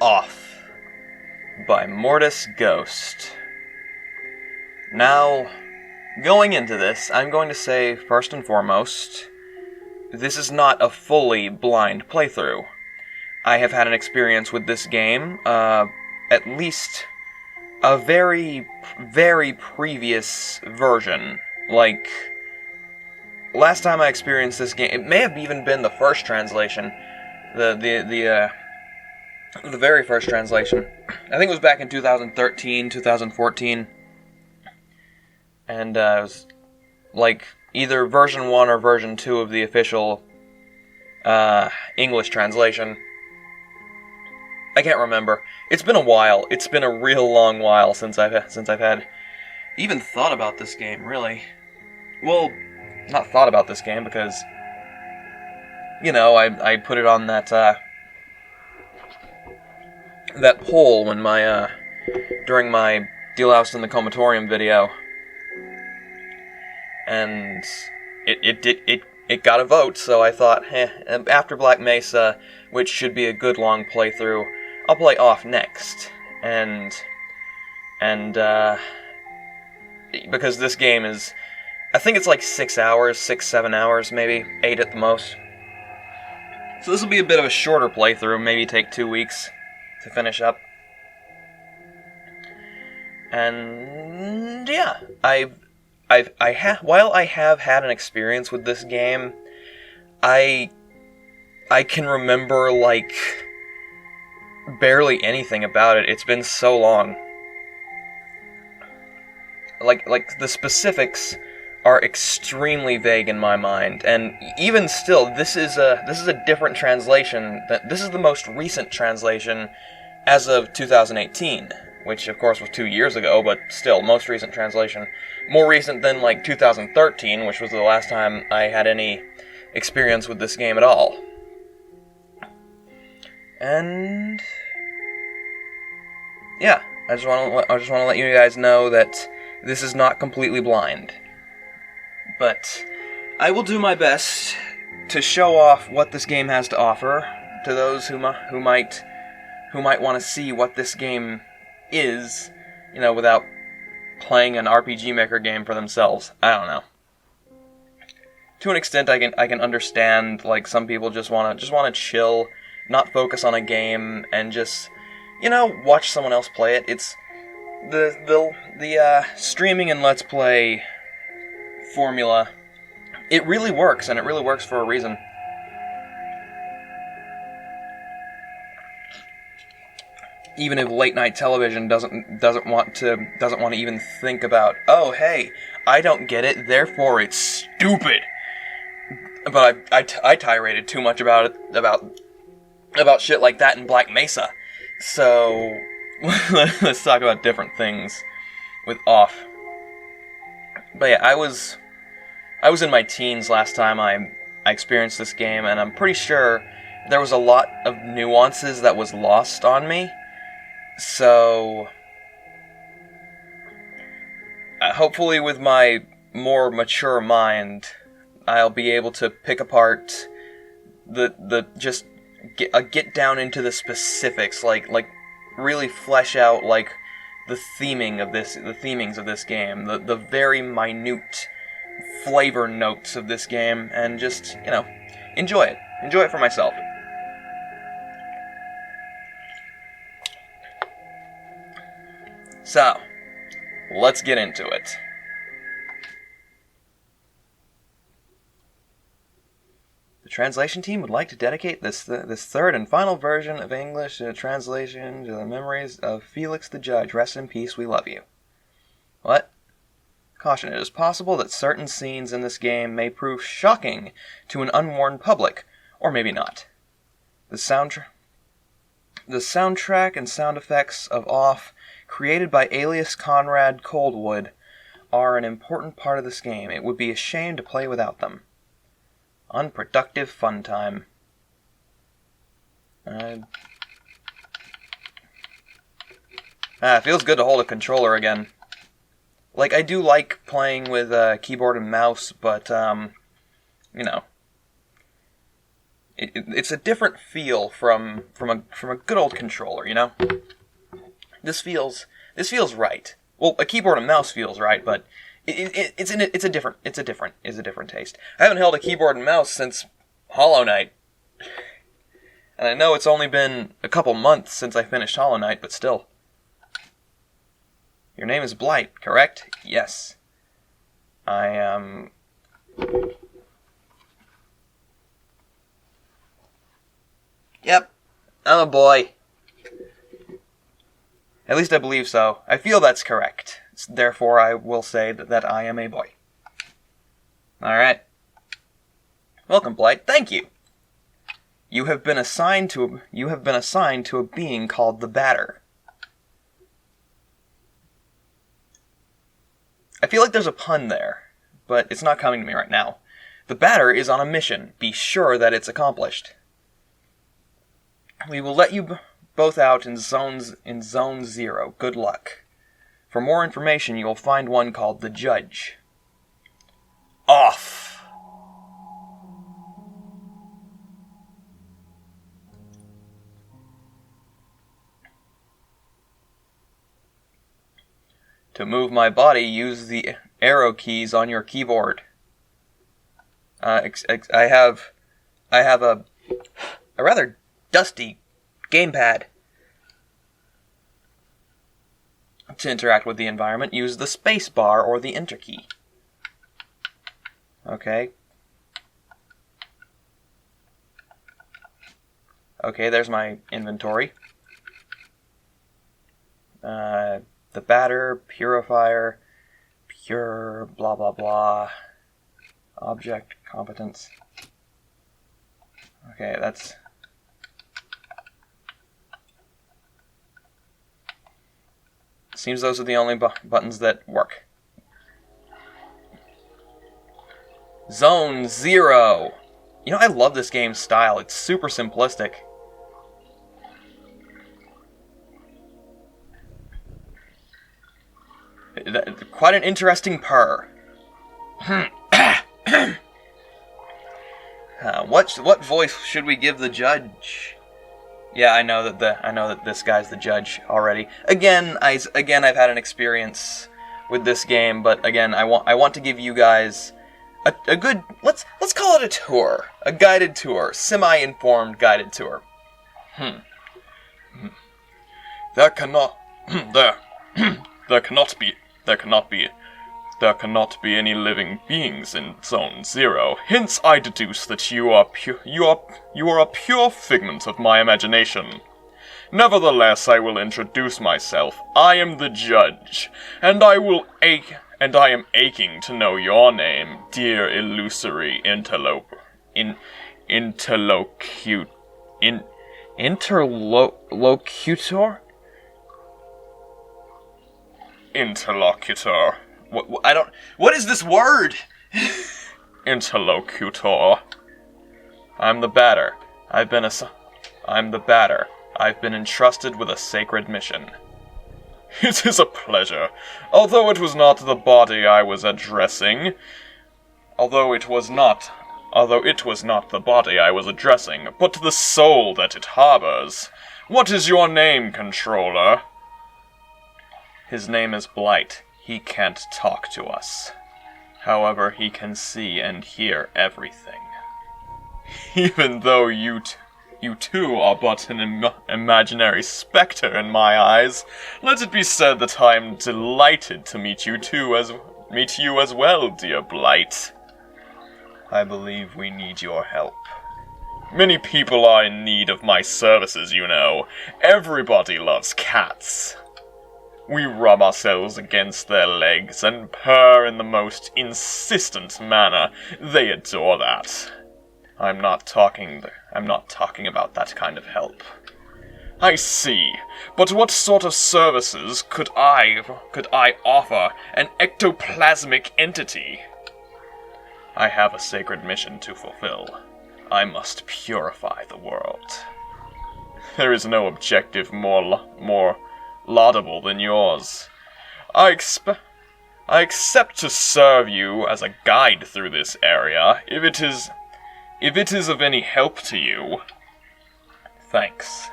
Off by Mortis Ghost. Now, going into this, I'm going to say, first and foremost, this is not a fully blind playthrough. I have had an experience with this game, at least a very, very previous version. Like, last time I experienced this game, it may have even been the first translation, the very first translation. I think it was back in 2013, 2014. And it was like either version 1 or version 2 of the official English translation. I can't remember. It's been a while. It's been a real long while since I've had even thought about this game, really. Well, not thought about this game because, you know, I put it on that poll when during my Deloused in the Comatorium video, and it got a vote. So I thought, after Black Mesa, which should be a good long playthrough, I'll play Off next, and because this game is, I think it's like 6 hours, 7 hours, maybe 8 at the most. So this will be a bit of a shorter playthrough, maybe take 2 weeks to finish up. And yeah, while I have had an experience with this game, I can remember like barely anything about it. It's been so long. Like the specifics are extremely vague in my mind, and even still, this is a different translation. This is the most recent translation as of 2018, which of course was 2 years ago, but still, most recent translation. More recent than like 2013, which was the last time I had any experience with this game at all. And yeah, I just want to let you guys know that this is not completely blind. But I will do my best to show off what this game has to offer to those who might want to see what this game is, you know, without playing an RPG Maker game for themselves. I don't know. To an extent, I can understand, like, some people just want to chill, not focus on a game, and just, you know, watch someone else play it. It's the streaming and Let's Play formula. It really works, and it really works for a reason. Even if late night television doesn't want to even think about, oh hey, I don't get it, therefore it's stupid. But I tiraded too much about shit like that in Black Mesa. So let's talk about different things with Off. But yeah, I was in my teens last time I experienced this game, and I'm pretty sure there was a lot of nuances that was lost on me. So hopefully with my more mature mind, I'll be able to pick apart just get down into the specifics, like really flesh out like the themings of this game, the very minute flavor notes of this game, and just, you know, enjoy it for myself. So, let's get into it. The translation team would like to dedicate this third and final version of English translation to the memories of Felix the Judge. Rest in peace, we love you. What? Caution, it is possible that certain scenes in this game may prove shocking to an unwarned public, or maybe not. The soundtrack and sound effects of Off, created by alias Conrad Coldwood, are an important part of this game. It would be a shame to play without them. Unproductive fun time. It feels good to hold a controller again. Like, I do like playing with keyboard and mouse, but, you know, it's a different feel from a good old controller, you know? This feels right. Well, a keyboard and mouse feels right, but it's a different taste. I haven't held a keyboard and mouse since Hollow Knight. And I know it's only been a couple months since I finished Hollow Knight, but still. Your name is Blight, correct? Yes. I am... Yep, I'm a boy. At least I believe so. I feel that's correct. Therefore, I will say that I am a boy. Alright. Welcome, Blight. Thank you. You have been assigned to a being called the Batter. I feel like there's a pun there, but it's not coming to me right now. The Batter is on a mission. Be sure that it's accomplished. We will let you both out in Zone 0. Good luck. For more information, you will find one called the Judge. Off! To move my body, use the arrow keys on your keyboard. I have a rather dusty gamepad. To interact with the environment, use the space bar or the enter key. Okay. Okay, there's my inventory. The batter, purifier, pure, blah blah blah. Object, competence. Okay, that's... Seems those are the only buttons that work. Zone 0! You know, I love this game's style. It's super simplistic. Quite an interesting purr. What voice should we give the judge? Yeah, I know that this guy's the judge already. Again, I've had an experience with this game, but again, I want to give you guys a good, let's call it a tour, a guided tour, semi-informed guided tour. There cannot be any living beings in Zone 0. Hence, I deduce that you are a pure figment of my imagination. Nevertheless, I will introduce myself. I am the judge, and I am aching to know your name, dear illusory interlocutor. Interlocutor. What is this word? Interlocutor. I'm the Batter. I'm the Batter. I've been entrusted with a sacred mission. It is a pleasure. Although it was not the body I was addressing, but the soul that it harbors. What is your name, controller? His name is Blight. He can't talk to us. However, he can see and hear everything. Even though you two are but an imaginary spectre in my eyes, let it be said that I am delighted to meet you as well, dear Blight. I believe we need your help. Many people are in need of my services, you know. Everybody loves cats. We rub ourselves against their legs and purr in the most insistent manner. They adore that. I'm not talking about that kind of help. I see. But what sort of services could I offer an ectoplasmic entity? I have a sacred mission to fulfill. I must purify the world. There is no objective more laudable than yours. I accept to serve you as a guide through this area, if it is of any help to you. Thanks.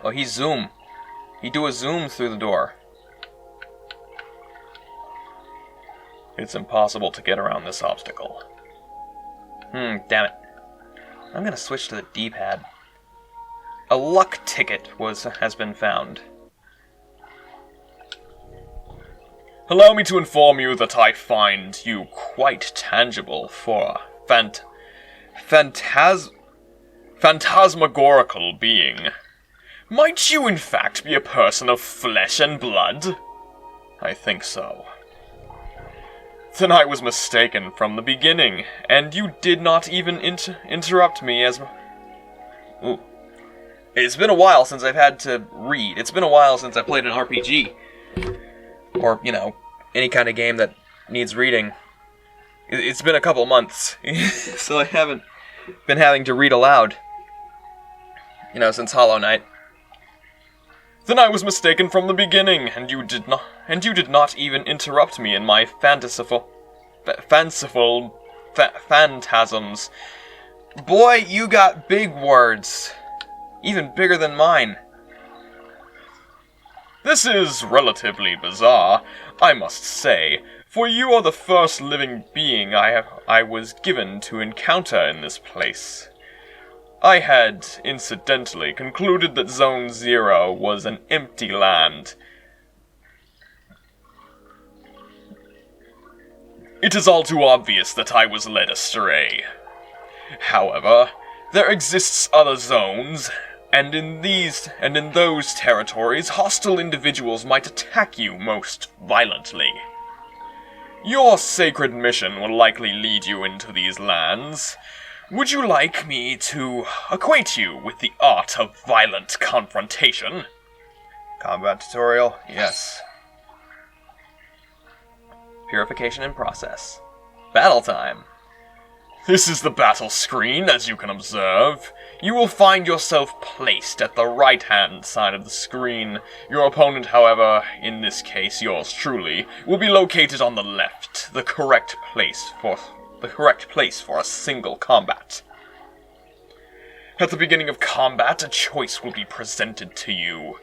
Oh, he zoom. He do a zoom through the door. It's impossible to get around this obstacle. Damn it. I'm gonna switch to the D-pad. A luck ticket has been found. Allow me to inform you that I find you quite tangible for a phantasmagorical being. Might you in fact be a person of flesh and blood? I think so. Then I was mistaken from the beginning, and you did not even interrupt me as... Ooh. It's been a while since I've had to read. It's been a while since I played an RPG. Or, any kind of game that needs reading. It's been a couple months, so I haven't been having to read aloud. Since Hollow Knight. Then I was mistaken from the beginning, and you did not even interrupt me in my fanciful phantasms. Boy, you got big words. Even bigger than mine. This is relatively bizarre, I must say, for you are the first living being I was given to encounter in this place. I had, incidentally, concluded that Zone 0 was an empty land. It is all too obvious that I was led astray. However, there exists other zones, and in those territories, hostile individuals might attack you most violently. Your sacred mission will likely lead you into these lands. Would you like me to acquaint you with the art of violent confrontation? Combat tutorial, yes. Purification in process. Battle time. This is the battle screen, as you can observe. You will find yourself placed at the right-hand side of the screen. Your opponent, however, in this case yours truly, will be located on the left, the correct place for a single combat. At the beginning of combat, a choice will be presented to you.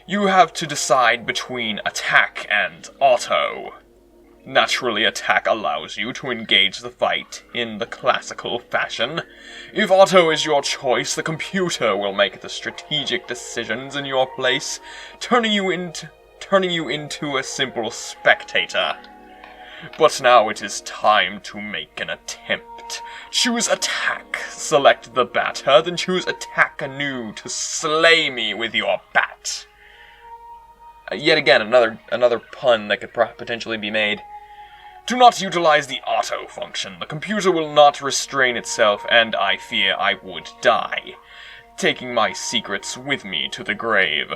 You have to decide between attack and auto. Naturally, attack allows you to engage the fight in the classical fashion. If auto is your choice, the computer will make the strategic decisions in your place, turning you into a simple spectator. But now it is time to make an attempt. Choose attack, select the batter, then choose attack anew to slay me with your bat. Yet again, another pun that could potentially be made. Do not utilize the auto function. The computer will not restrain itself, and I fear I would die, taking my secrets with me to the grave.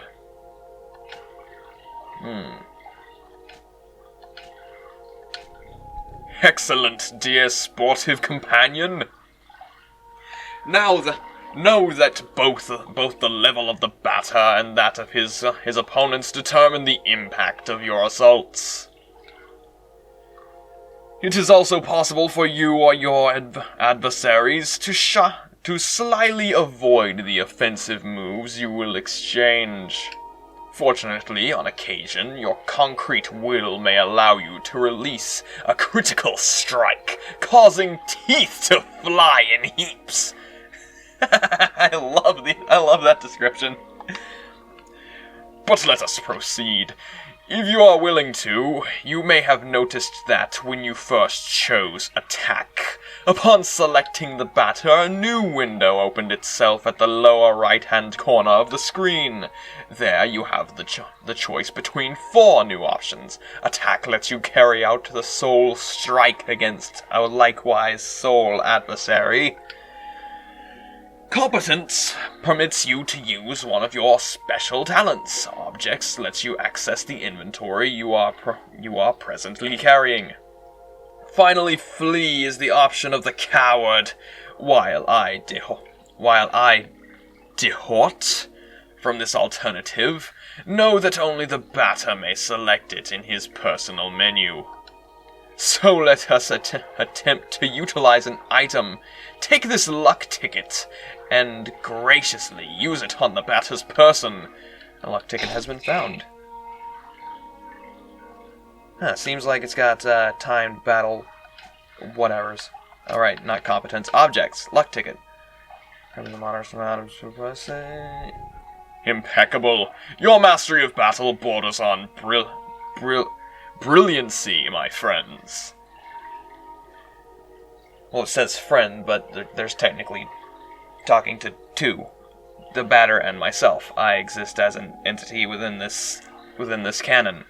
Excellent, dear sportive companion. Know that both the level of the batter and that of his opponents determine the impact of your assaults. It is also possible for you or your adversaries to slyly avoid the offensive moves you will exchange. Fortunately, on occasion, your concrete will may allow you to release a critical strike, causing teeth to fly in heaps. I love that description. But let us proceed. If you are willing to, you may have noticed that when you first chose attack, upon selecting the batter, a new window opened itself at the lower right-hand corner of the screen. There you have the choice between 4 new options. Attack lets you carry out the soul strike against a likewise soul adversary. Competence permits you to use one of your special talents. Objects lets you access the inventory you are presently carrying. Finally, flee is the option of the coward, while I dehort from this alternative. Know that only the batter may select it in his personal menu. So let us attempt to utilize an item. Take this luck ticket and graciously use it on the batter's person. A luck ticket has been found. Seems like it's got timed battle whatevers. Alright, not competence. Objects. Luck ticket. Impeccable. Your mastery of battle borders on brilliancy, my friends. Well, it says friend, but there's technically talking to two. The batter and myself. I exist as an entity within this canon.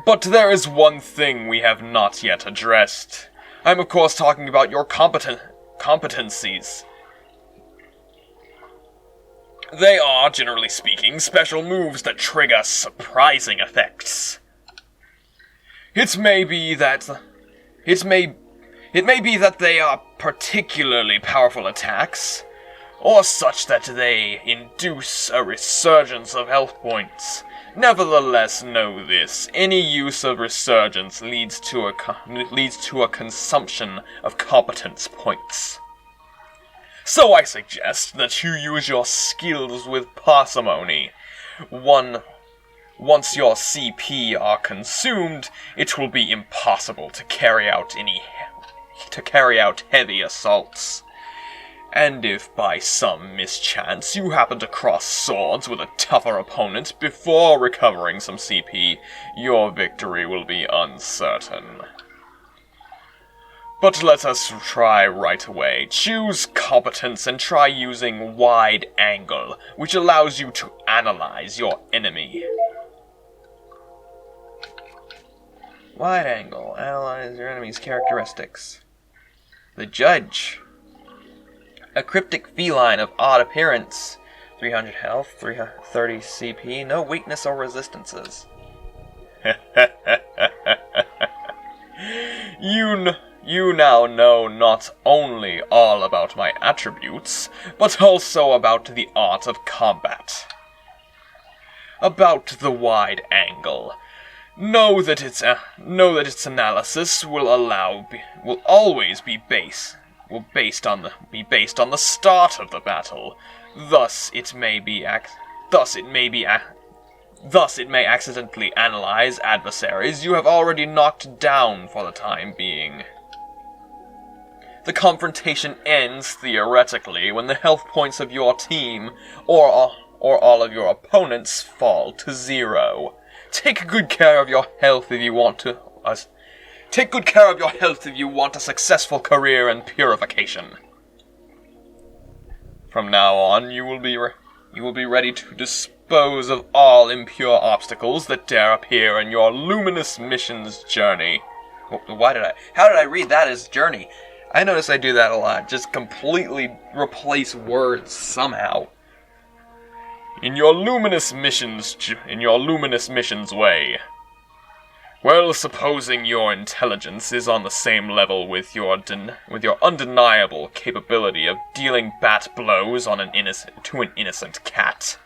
But there is one thing we have not yet addressed. I'm of course talking about your competencies. They are, generally speaking, special moves that trigger surprising effects. It may be that they are particularly powerful attacks, or such that they induce a resurgence of health points. Nevertheless, know this: any use of resurgence leads to a consumption of competence points. So I suggest that you use your skills with parsimony. Once your CP are consumed, it will be impossible to carry out heavy assaults. And if by some mischance you happen to cross swords with a tougher opponent before recovering some CP, your victory will be uncertain. But let us try right away. Choose competence and try using wide angle, which allows you to analyze your enemy. Wide angle. Analyze your enemy's characteristics. The judge. A cryptic feline of odd appearance. 300 health, 330 CP, no weakness or resistances. You now know not only all about my attributes, but also about the art of combat. About the wide angle. Know that its analysis will always be based on the start of the battle. Thus it may accidentally analyze adversaries you have already knocked down for the time being. The confrontation ends theoretically when the health points of your team or all of your opponents fall to 0. Take good care of your health if you want a successful career in purification. From now on, you will be ready to dispose of all impure obstacles that dare appear in your luminous mission's journey. How did I read that as journey? I notice I do that a lot. Just completely replace words somehow. In your luminous mission's way. Well, supposing your intelligence is on the same level with your undeniable capability of dealing bat blows on an innocent cat.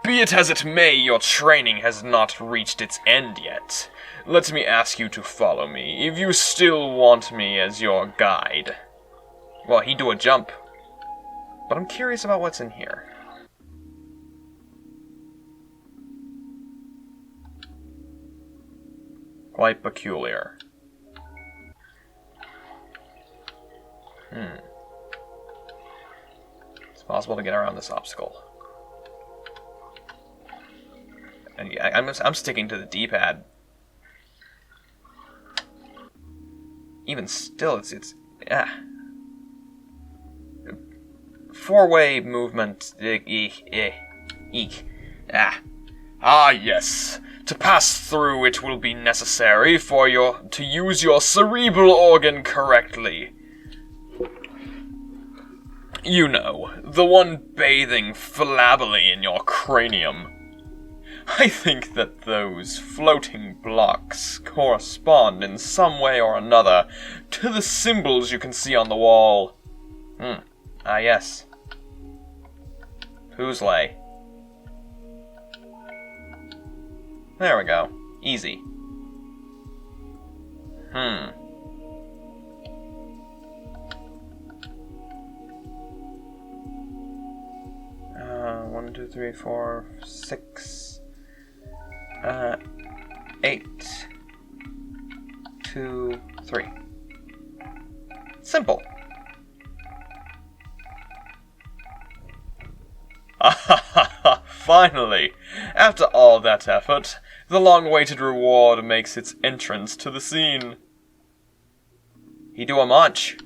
Be it as it may, your training has not reached its end yet. Let me ask you to follow me, if you still want me as your guide. Well, he'd do a jump. But I'm curious about what's in here. Quite peculiar. It's possible to get around this obstacle. And yeah, I'm sticking to the D-pad. Even still, it's 4-way movement. Eek. Ah, yes. To pass through it will be necessary to use your cerebral organ correctly. You know, the one bathing flabbily in your cranium. I think that those floating blocks correspond in some way or another to the symbols you can see on the wall. Ah, yes. Poosley. There we go. Easy. 1, 2, 3, 4, 6, 8, 2, 3. Simple. Finally! After all that effort, the long-awaited reward makes its entrance to the scene. He do a munch.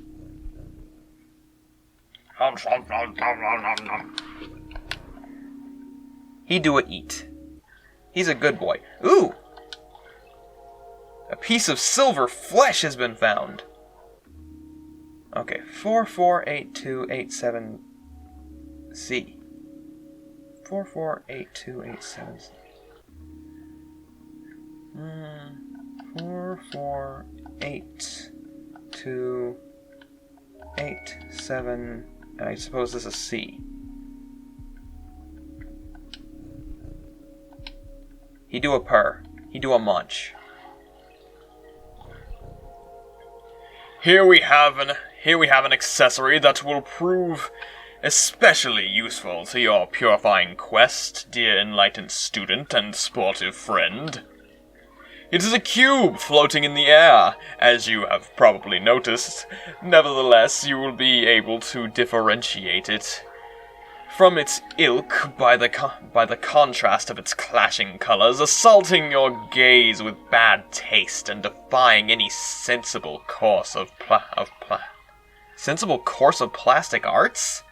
He do a eat. He's a good boy. Ooh! A piece of silver flesh has been found. Okay, 448287C. 448287C. 448287. I suppose this is C. He do a purr. He do a munch. Here we have an accessory that will prove especially useful to your purifying quest, dear enlightened student and sportive friend. It is a cube floating in the air, as you have probably noticed. Nevertheless, you will be able to differentiate it from its ilk by the contrast of its clashing colors, assaulting your gaze with bad taste and defying any sensible course of plastic arts?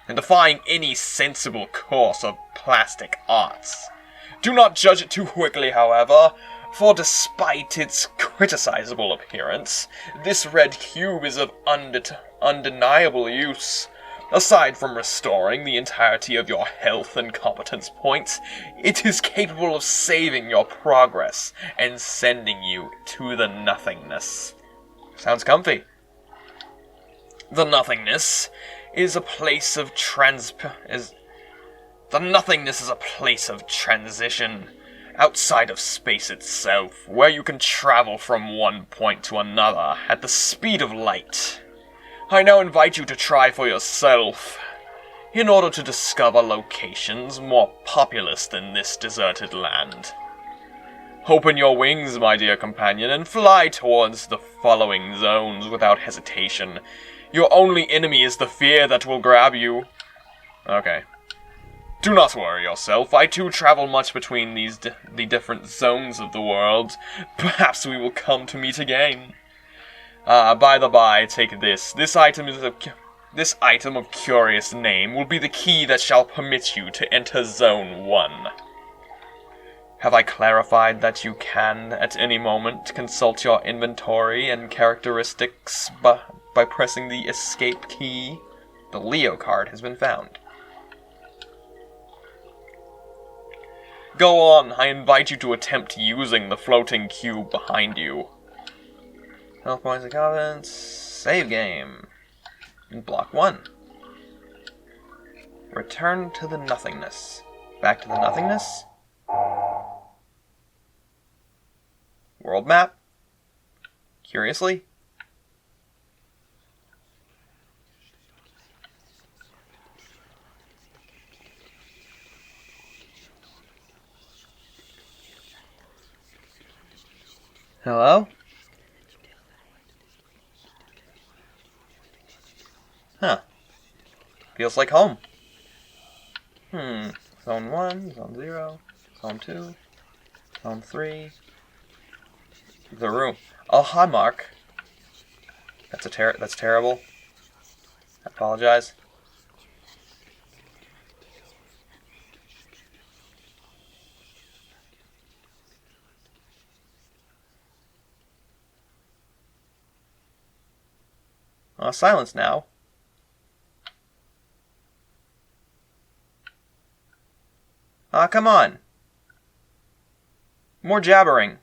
And defying any sensible course of plastic arts. Do not judge it too quickly, however, for despite its criticizable appearance, this red cube is of undeniable use. Aside from restoring the entirety of your health and competence points, it is capable of saving your progress and sending you to the nothingness. Sounds comfy. The nothingness is a place of transition outside of space itself, where you can travel from one point to another at the speed of light. I now invite you to try for yourself, in order to discover locations more populous than this deserted land. Open your wings, my dear companion, and fly towards the following zones without hesitation. Your only enemy is the fear that will grab you. Okay. Do not worry yourself. I too travel much between the different zones of the world. Perhaps we will come to meet again. By the by, take this. This item of curious name will be the key that shall permit you to enter Zone 1. Have I clarified that you can, at any moment, consult your inventory and characteristics by pressing the escape key? The Leo card has been found. Go on, I invite you to attempt using the floating cube behind you. Health points and confidence. Save game. Block 1. Return to the nothingness. Back to the nothingness. World map. Curiously. Hello? Huh. Feels like home. Zone 1, Zone 0, Zone 2, Zone 3. The room. Oh, hi, Mark. That's terrible. I apologize. Silence now. Aw, come on. More jabbering.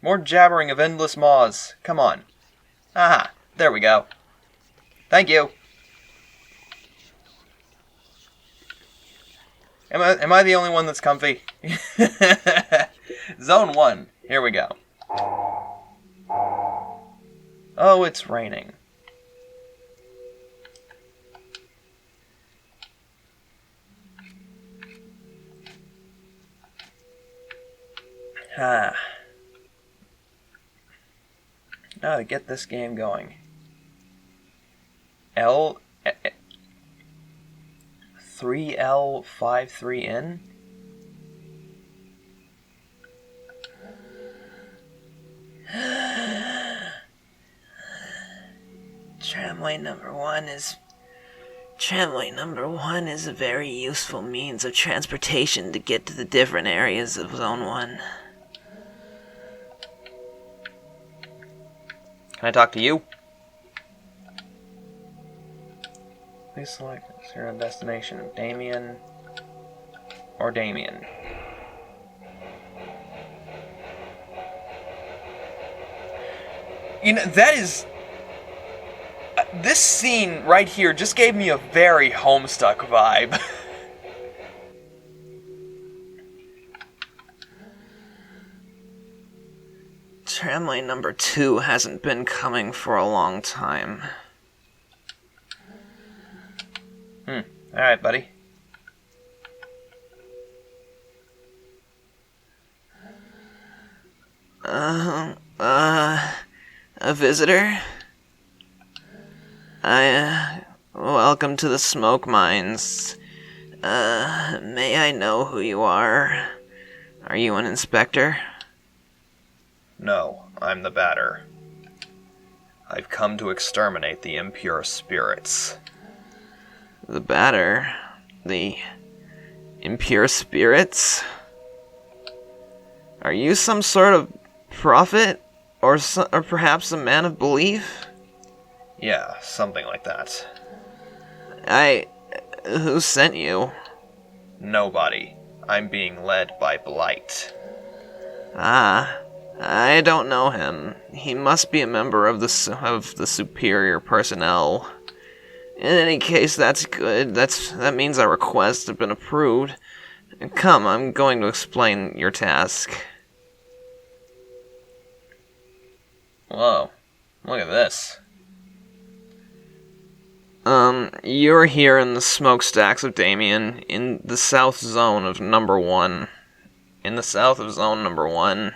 More jabbering of endless maws. Come on. Aha, there we go. Thank you. Am I the only one that's comfy? Zone 1. Here we go. Oh, it's raining. Ah. Now to get this game going. 3L53N? Tramway number one is a very useful means of transportation to get to the different areas of Zone 1. Can I talk to you? Please select zero destination, Damien or Damien. You know, that is... this scene right here just gave me a very Homestuck vibe. Tramway number 2 hasn't been coming for a long time. Alright, buddy. A visitor? Welcome to the smoke mines. May I know who you are? Are you an inspector? No, I'm the Batter. I've come to exterminate the impure spirits. The Batter? The impure spirits? Are you some sort of prophet? Or perhaps a man of belief? Yeah, something like that. Who sent you? Nobody. I'm being led by Blight. Ah, I don't know him. He must be a member of the superior personnel. In any case, that's good. That means our requests have been approved. Come, I'm going to explain your task. Whoa, look at this. You're here in the smokestacks of Damien, in the south zone of number 1. In the south of zone number 1.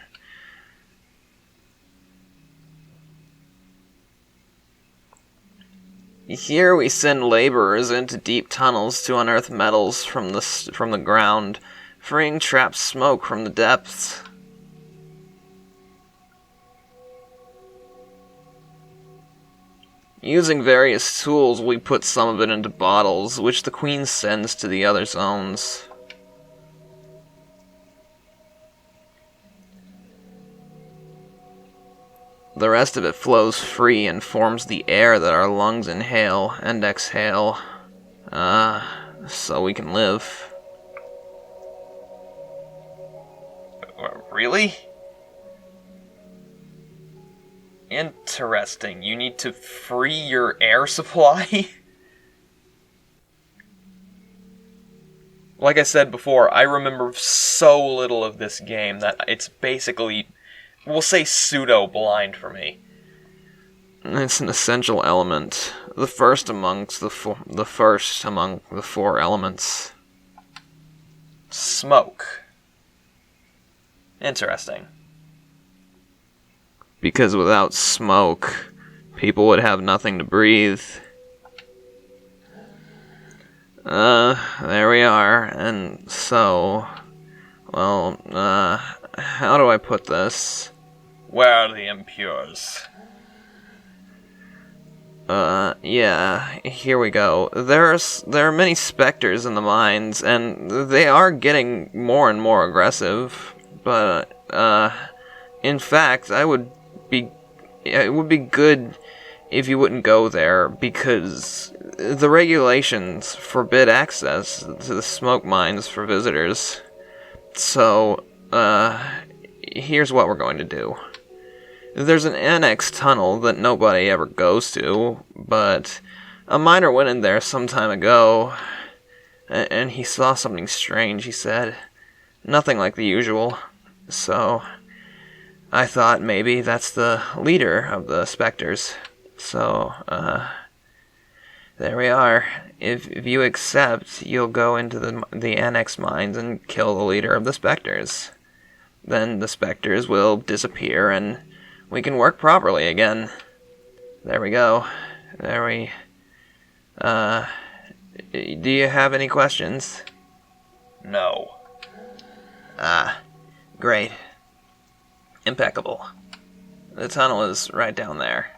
Here we send laborers into deep tunnels to unearth metals from the ground, freeing trapped smoke from the depths. Using various tools, we put some of it into bottles, which the Queen sends to the other zones. The rest of it flows free and forms the air that our lungs inhale and exhale. So we can live. Really? Interesting. You need to free your air supply? Like I said before, I remember so little of this game that it's basically, we'll say, pseudo-blind for me. It's an essential element. The first among the 4 elements. Smoke. Interesting. Because without smoke, people would have nothing to breathe. There we are, and so... Well, how do I put this? Where are the impures? Yeah, here we go. There are many specters in the mines, and they are getting more and more aggressive, but, in fact, it would be good if you wouldn't go there, because the regulations forbid access to the smoke mines for visitors. So, here's what we're going to do. There's an annex tunnel that nobody ever goes to, but a miner went in there some time ago, and he saw something strange, he said. Nothing like the usual. So, I thought maybe that's the leader of the specters. So, there we are. If you accept, you'll go into the annex mines and kill the leader of the specters. Then the specters will disappear and we can work properly again. There we go. Do you have any questions? No. Great. Impeccable. The tunnel is right down there.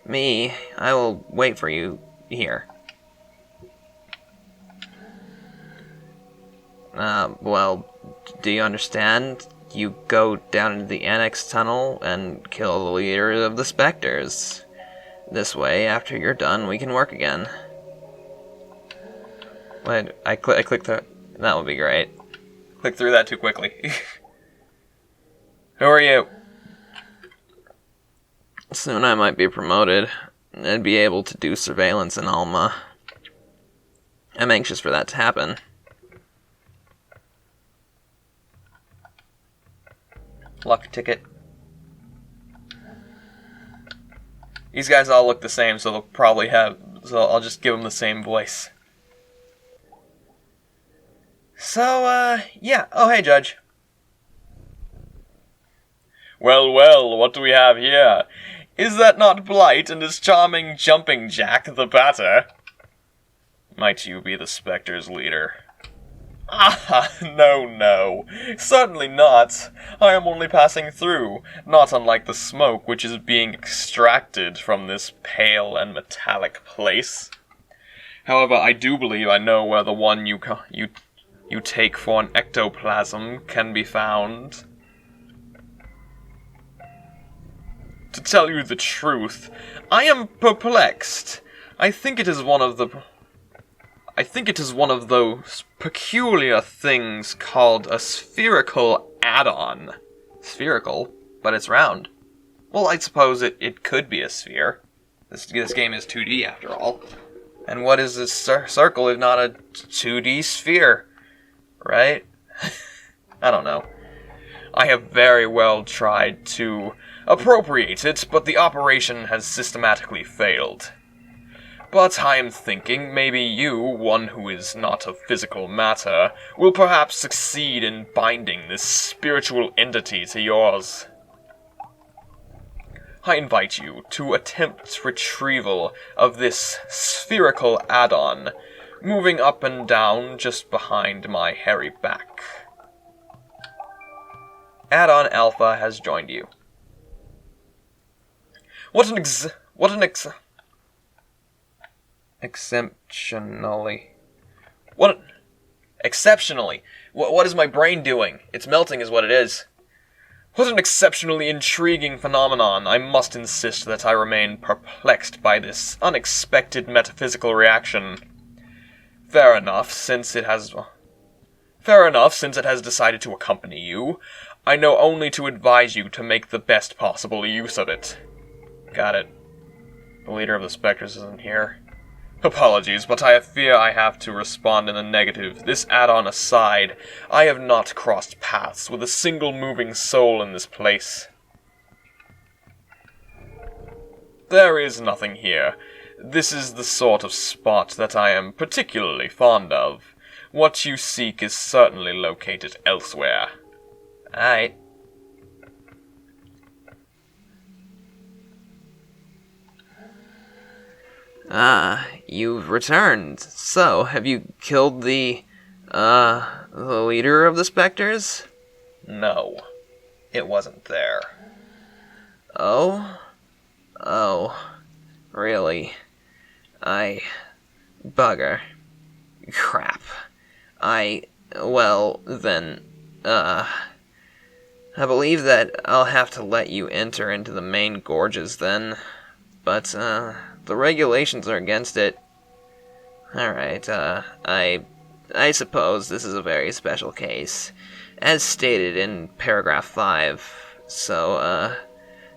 I will wait for you here. Well, do you understand? You go down into the annex tunnel and kill the leader of the specters. This way, after you're done, we can work again. Wait, I clicked through. That would be great. Click through that too quickly. Who are you? Soon I might be promoted and be able to do surveillance in Alma. I'm anxious for that to happen. Luck ticket. These guys all look the same, so they'll probably have... So I'll just give them the same voice. So, yeah. Oh, hey, Judge. Well, what do we have here? Is that not Blight and his charming Jumping Jack the Batter? Might you be the Spectre's leader? Ah, no. Certainly not. I am only passing through, not unlike the smoke which is being extracted from this pale and metallic place. However, I do believe I know where the one you take for an ectoplasm can be found. To tell you the truth, I am perplexed. I think it is one of those peculiar things called a spherical add-on. Spherical, but it's round. Well, I suppose it could be a sphere. This game is 2D after all. And what is this circle if not a 2D sphere? Right? I don't know. I have very well tried to appropriate it, but the operation has systematically failed. But I am thinking maybe you, one who is not of physical matter, will perhaps succeed in binding this spiritual entity to yours. I invite you to attempt retrieval of this spherical add-on, moving up and down just behind my hairy back. Add-on Alpha has joined you. Exceptionally. What is my brain doing? It's melting is what it is. What an exceptionally intriguing phenomenon. I must insist that I remain perplexed by this unexpected metaphysical reaction. Fair enough, since it has decided to accompany you. I know only to advise you to make the best possible use of it. Got it. The leader of the Spectres isn't here. Apologies, but I fear I have to respond in the negative. This add-on aside, I have not crossed paths with a single moving soul in this place. There is nothing here. This is the sort of spot that I am particularly fond of. What you seek is certainly located elsewhere. Aight. You've returned. So, have you killed the leader of the Spectres? No. It wasn't there. Oh? Oh. Really? Bugger. Crap. Well, then, I believe that I'll have to let you enter into the main gorges then. But, the regulations are against it. Alright, I suppose this is a very special case, as stated in paragraph 5. So,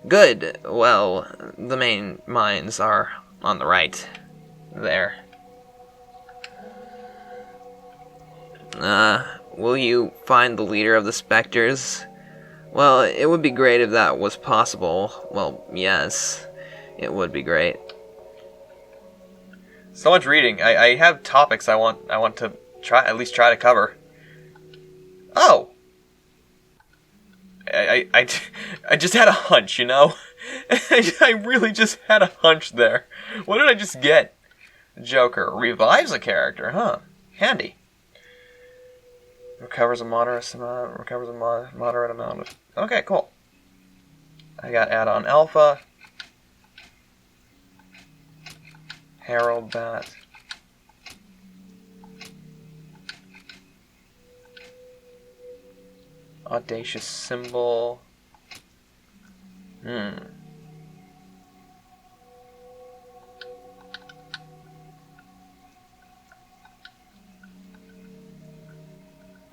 good. Well, the main mines are on the right. There. Will you find the leader of the Spectres? Well, it would be great if that was possible. Well, yes, it would be great. So much reading. I have topics I want to at least try to cover. Oh! I just had a hunch, you know? I really just had a hunch there. What did I just get? Joker. Revives a character, huh? Handy. Recovers a moderate amount of... Okay, cool. I got add-on Alpha. Herald Bat. Audacious Symbol.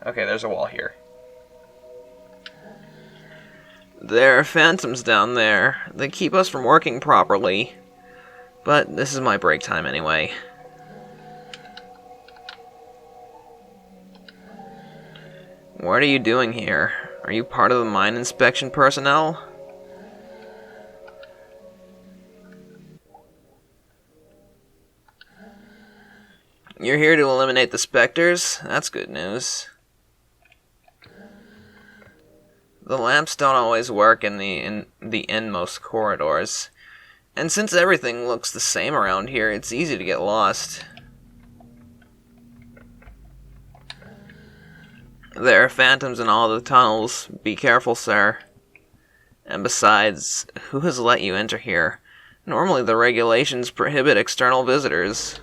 Okay, there's a wall here. There are phantoms down there. They keep us from working properly. But this is my break time anyway. What are you doing here? Are you part of the mine inspection personnel? You're here to eliminate the Spectres? That's good news. The lamps don't always work in the inmost corridors. And since everything looks the same around here, it's easy to get lost. There are phantoms in all the tunnels. Be careful, sir. And besides, who has let you enter here? Normally the regulations prohibit external visitors.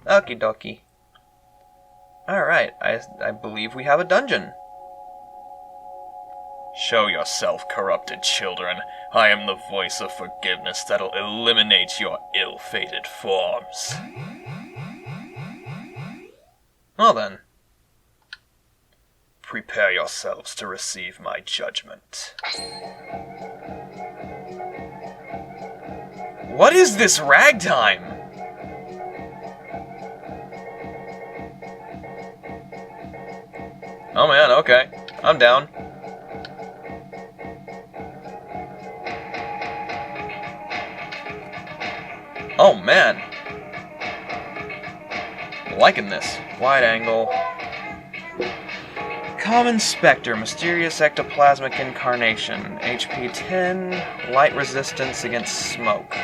Okie dokie. Alright, I believe we have a dungeon. Show yourself, corrupted children. I am the voice of forgiveness that'll eliminate your ill-fated forms. Well then. Prepare yourselves to receive my judgment. What is this ragtime? Oh man, okay. I'm down. Oh man. I'm liking this. Wide angle. Common Spectre, Mysterious Ectoplasmic Incarnation. HP 10, light resistance against smoke.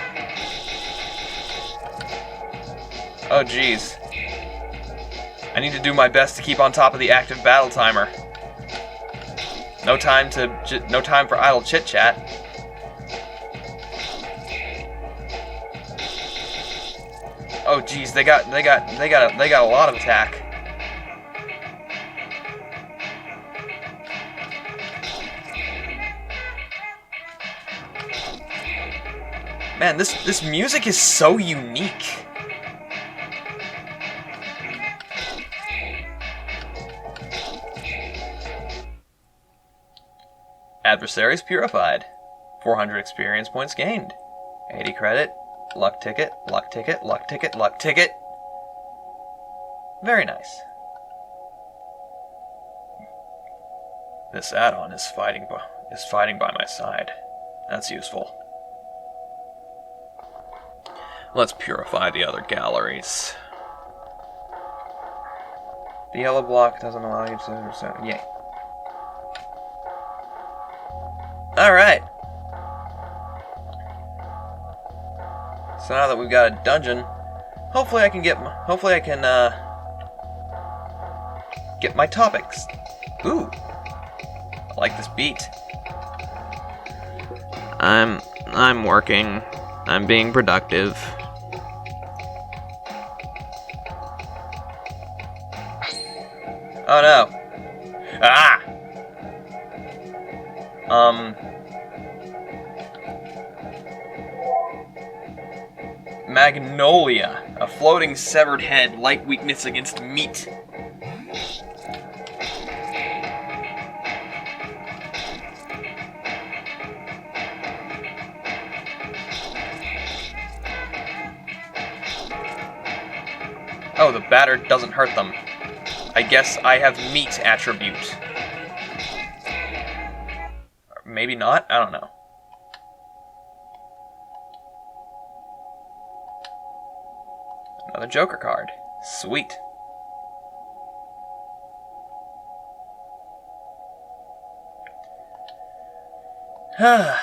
Oh jeez. I need to do my best to keep on top of the active battle timer. No time for idle chit chat. Oh geez, they got a lot of attack. Man, this music is so unique. Adversaries purified. 400 experience points gained. 80 credit. Luck ticket, luck ticket, luck ticket, luck ticket. Very nice. This add-on is fighting by my side. That's useful. Let's purify the other galleries. The yellow block doesn't allow you to... Yay. Alright. So now that we've got a dungeon, hopefully I can get my topics. Ooh. I like this beat. I'm working. I'm being productive. Oh no. Ah! Magnolia, a floating severed head, light weakness against meat. Oh, the batter doesn't hurt them. I guess I have meat attribute. Maybe not? I don't know. Another Joker card. Sweet. I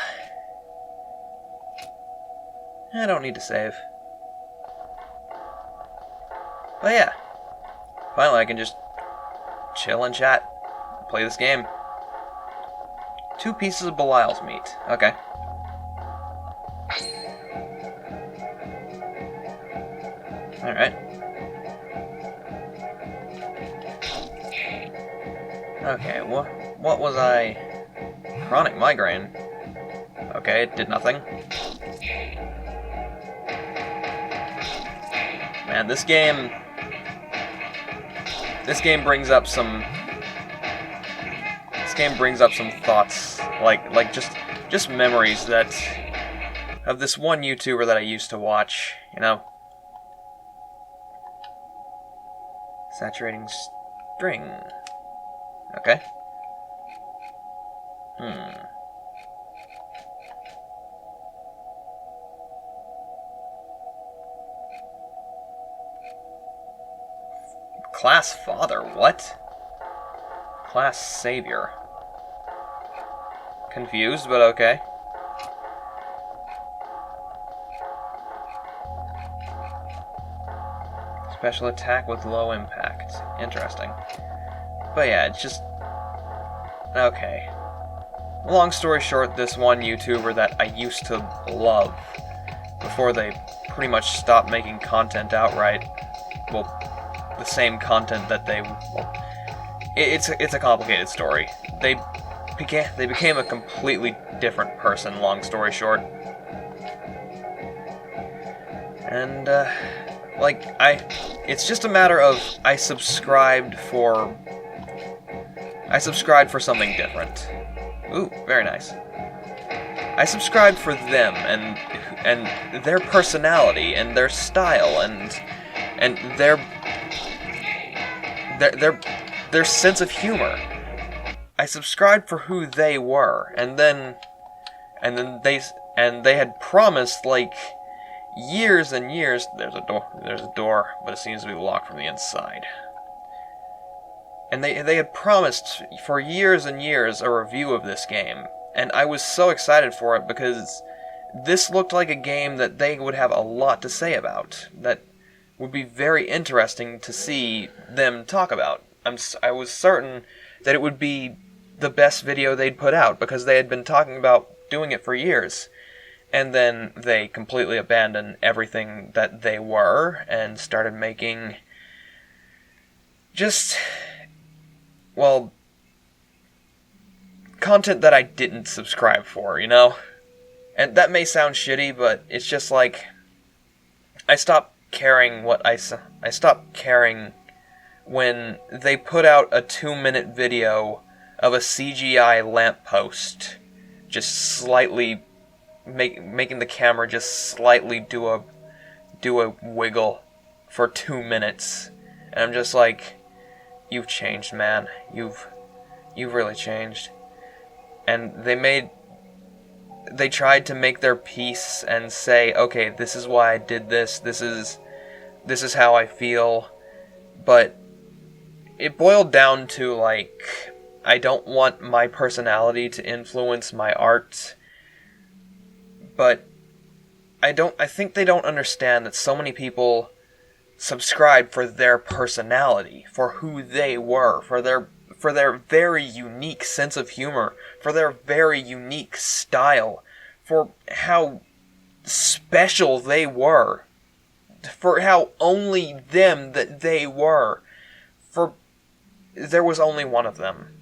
don't need to save. But yeah. Finally I can just chill and chat. Play this game. 2 pieces of Belial's meat. Okay. Alright. Okay, what was I... Chronic migraine. Okay, it did nothing. Man, this game brings up some... This game brings up some thoughts, like just memories that... of this one YouTuber that I used to watch, you know? Saturating string. Okay. Class father, what? Class savior. Confused, but okay. Special attack with low impact. Interesting. But yeah, it's just... Okay. Long story short, this one YouTuber that I used to love before they pretty much stopped making content outright. Well, the same content that they... Well, it's a complicated story. They became a completely different person, long story short. And, it's just a matter of I subscribed for something different. Ooh, very nice. I subscribed for them and their personality and their style and their sense of humor. I subscribed for who they were, and then they had promised like years and years. There's a door, but it seems to be locked from the inside. And they had promised for years and years a review of this game, and I was so excited for it because this looked like a game that they would have a lot to say about, that would be very interesting to see them talk about. I was certain that it would be the best video they'd put out because they had been talking about doing it for years. And then they completely abandoned everything that they were and started making just, well, content that I didn't subscribe for, you know? And that may sound shitty, but it's just like, I stopped caring I stopped caring when they put out a 2-minute video of a CGI lamppost just slightly making the camera just slightly do a wiggle for 2 minutes, and I'm just like, you've changed, man. You've really changed. And they tried to make their peace and say, okay, this is why I did this. This is how I feel. But it boiled down to like, I don't want my personality to influence my art. But I think they don't understand that so many people subscribe for their personality, for who they were, for their very unique sense of humor, for their very unique style, for how special they were, for how only them that they were, for there was only one of them.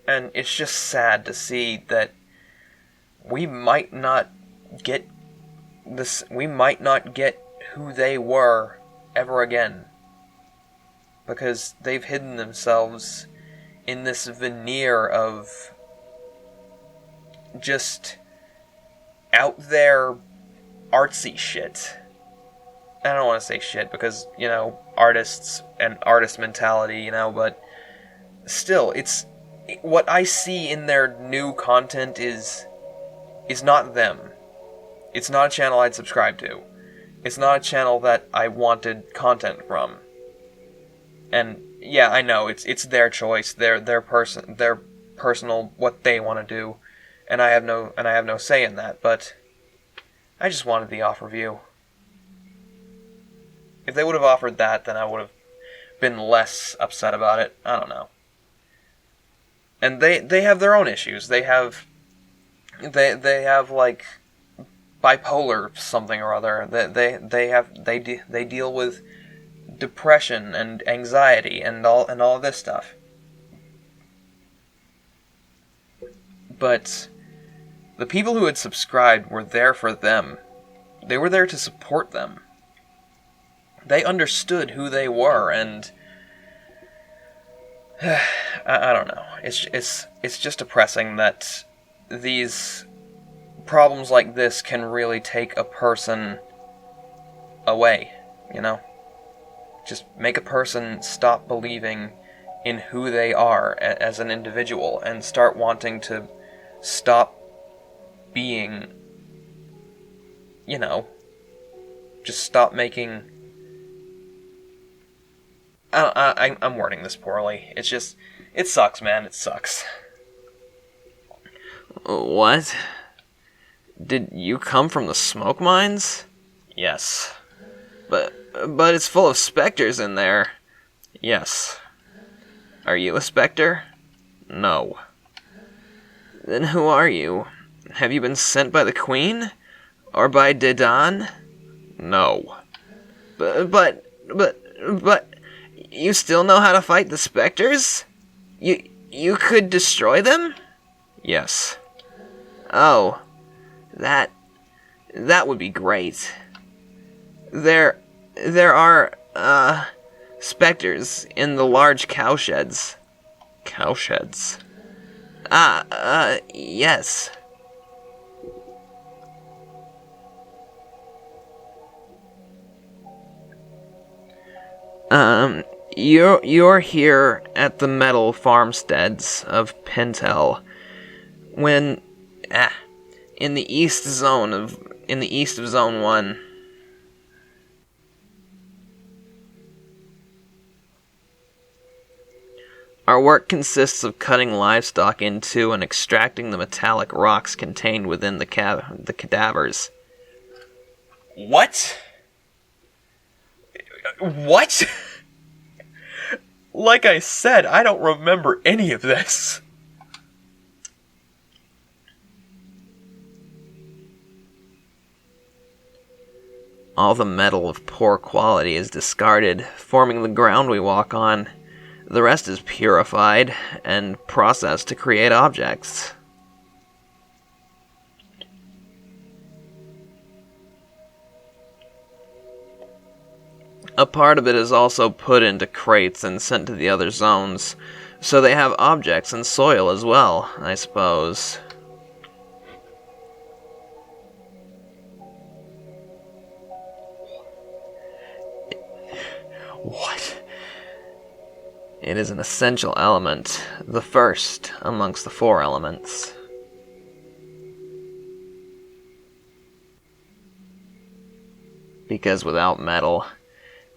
And it's just sad to see that we might not get we might not get who they were ever again. Because they've hidden themselves in this veneer of just out there artsy shit. I don't want to say shit because, artists and artist mentality, but still, it's what I see in their new content is not them. It's not a channel I'd subscribe to. It's not a channel that I wanted content from. And yeah, I know it's their choice, their personal what they want to do, and I have no say in that. But I just wanted the off review. If they would have offered that, then I would have been less upset about it. I don't know. And they have their own issues. They have like bipolar something or other. They deal with depression and anxiety and all this stuff. But the people who had subscribed were there for them. They were there to support them. They understood who they were, and I don't know. It's just depressing that these problems like this can really take a person away, Just make a person stop believing in who they are as an individual and start wanting to stop being, just stop making... I'm wording this poorly. It's just... It sucks, man. It sucks. What? Did you come from the smoke mines? Yes. But it's full of specters in there. Yes. Are you a specter? No. Then who are you? Have you been sent by the Queen? Or by Dedan? No. But you still know how to fight the specters? You could destroy them? Yes. Oh. That would be great. There are, specters in the large cowsheds. Cowsheds? Yes. You're here at the metal farmsteads of Pentel. In the east of Zone 1. Our work consists of cutting livestock into and extracting the metallic rocks contained within the cadavers. What? What? Like I said, I don't remember any of this. All the metal of poor quality is discarded, forming the ground we walk on. The rest is purified and processed to create objects. A part of it is also put into crates and sent to the other zones, so they have objects and soil as well, I suppose. What? It is an essential element, the first amongst the 4 elements. Because without metal,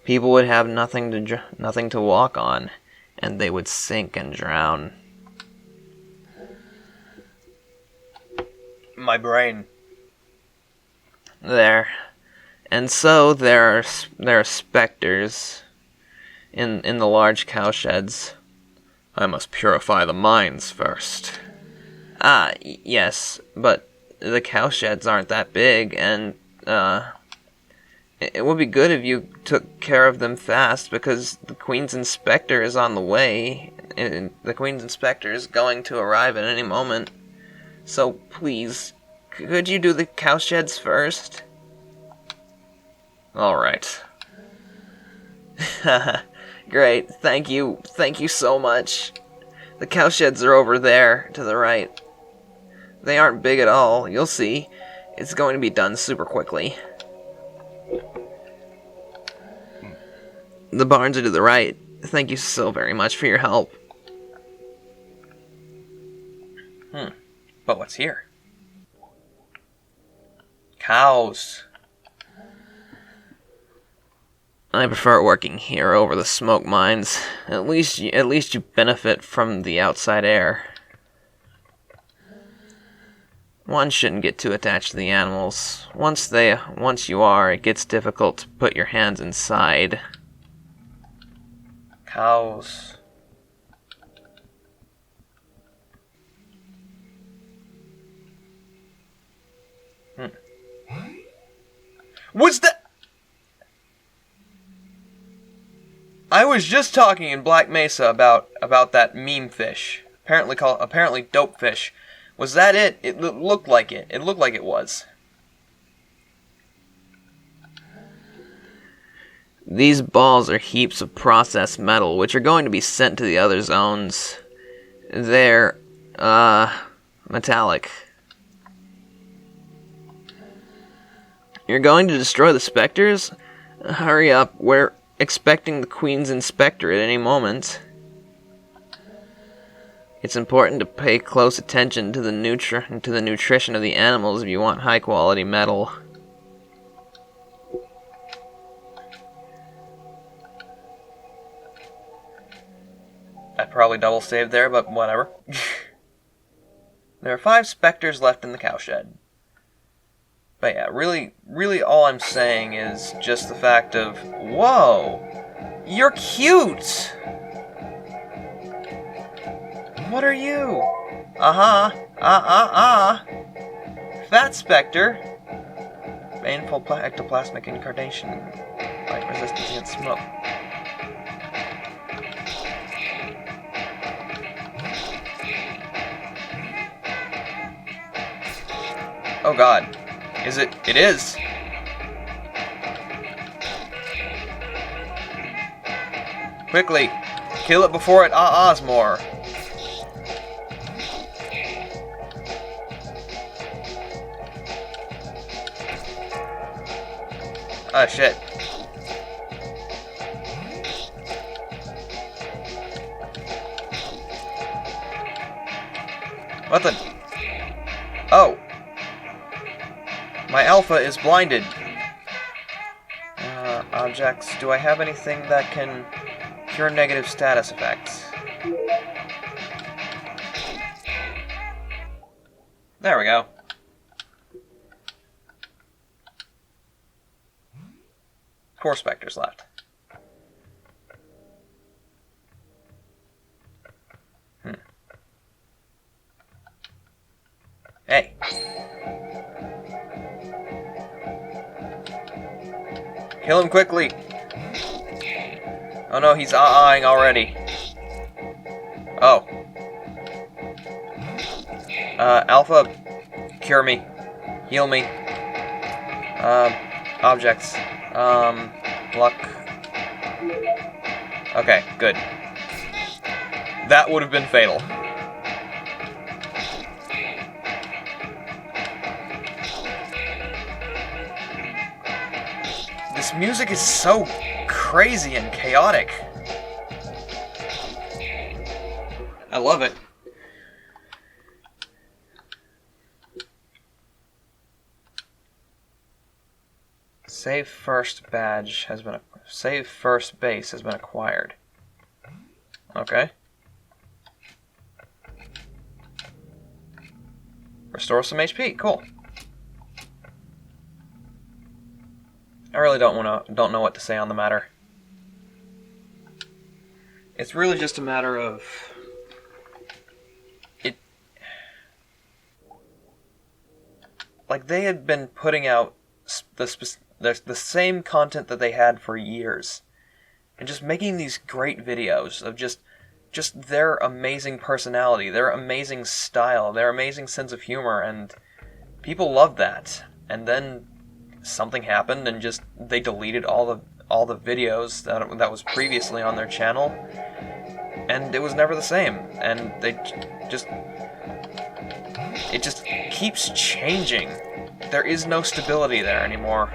people would have nothing to walk on, and they would sink and drown. My brain. There. And so there are specters in the large cowsheds. I must purify the mines first. Yes, but the cowsheds aren't that big, and it would be good if you took care of them fast, because the Queen's Inspector is on the way, and the Queen's Inspector is going to arrive at any moment. So please, could you do the cowsheds first? Alright. Great, thank you so much. The cowsheds are over there, to the right. They aren't big at all, you'll see. It's going to be done super quickly. The barns are to the right. Thank you so very much for your help. But what's here? Cows. I prefer working here over the smoke mines. At least you benefit from the outside air. One shouldn't get too attached to the animals. Once you are, it gets difficult to put your hands inside. Cows. What's that? I was just talking in Black Mesa about that meme fish. Apparently dope fish. Was that it? It looked like it. It looked like it was. These balls are heaps of processed metal, which are going to be sent to the other zones. They're, metallic. You're going to destroy the specters? Hurry up, we're expecting the Queen's Inspector at any moment. It's important to pay close attention to the nutrition of the animals if you want high-quality metal. I probably double-saved there, but whatever. There are 5 specters left in the cowshed. But yeah, really all I'm saying is just the fact of, whoa, you're cute! What are you? Fat specter. Painful ectoplasmic incarnation. Light resistance against smoke. Oh god. Is it? It is. Quickly. Kill it before it ahs more. Oh shit. What the? Oh. My alpha is blinded. Objects. Do I have anything that can cure negative status effects? There we go. 4 specters left. Hey. Kill him quickly. Oh no, he's ah-ahing already. Oh. Alpha, cure me. Heal me. Objects. Luck. Okay, good. That would have been fatal. This music is so crazy and chaotic. I love it. Save first base has been acquired. Okay. Restore some HP. Cool. I really don't know what to say on the matter. It's really just a matter of it. Like they had been putting out the same content that they had for years, and just making these great videos of just their amazing personality, their amazing style, their amazing sense of humor, and people love that. And then something happened and just they deleted all the videos that was previously on their channel, and it was never the same. And it just keeps changing. There is no stability there anymore.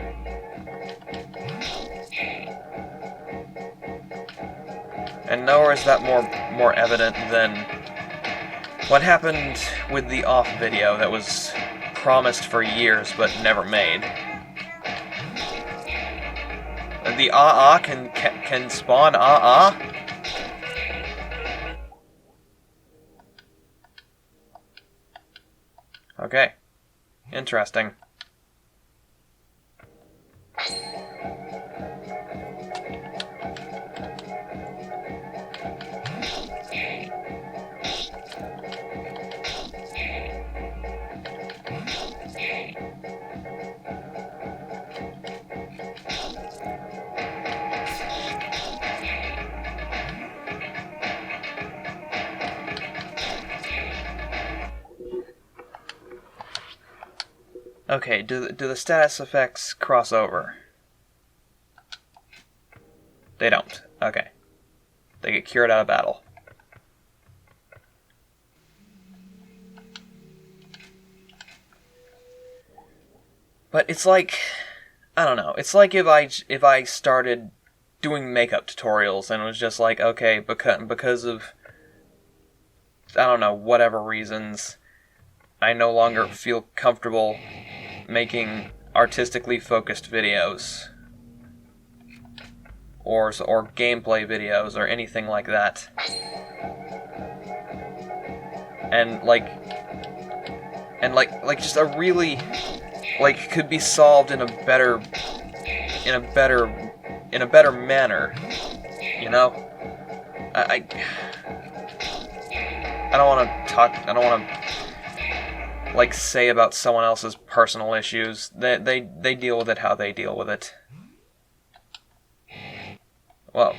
And nowhere is that more evident than what happened with the off video that was promised for years but never made. The can spawn Okay. Interesting. Okay, do the status effects cross over? They don't. Okay. They get cured out of battle. But it's like, I don't know. It's like if I started doing makeup tutorials and it was just like, okay, because of, I don't know, whatever reasons, I no longer feel comfortable making artistically focused videos or gameplay videos or anything like that. And like just a really could be solved in a better manner, you know? I don't want to say about someone else's personal issues. They deal with it how they deal with it. Well.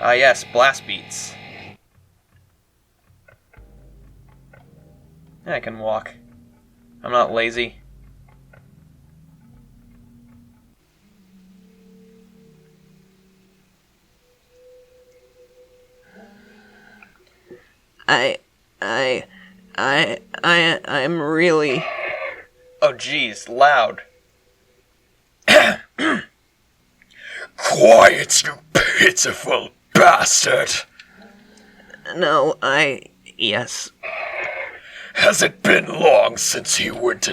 Yes, blast beats. Yeah, I can walk. I'm not lazy. I'm really... Oh, jeez, loud. Quiet, you pitiful bastard! No, yes. Has it been long since he went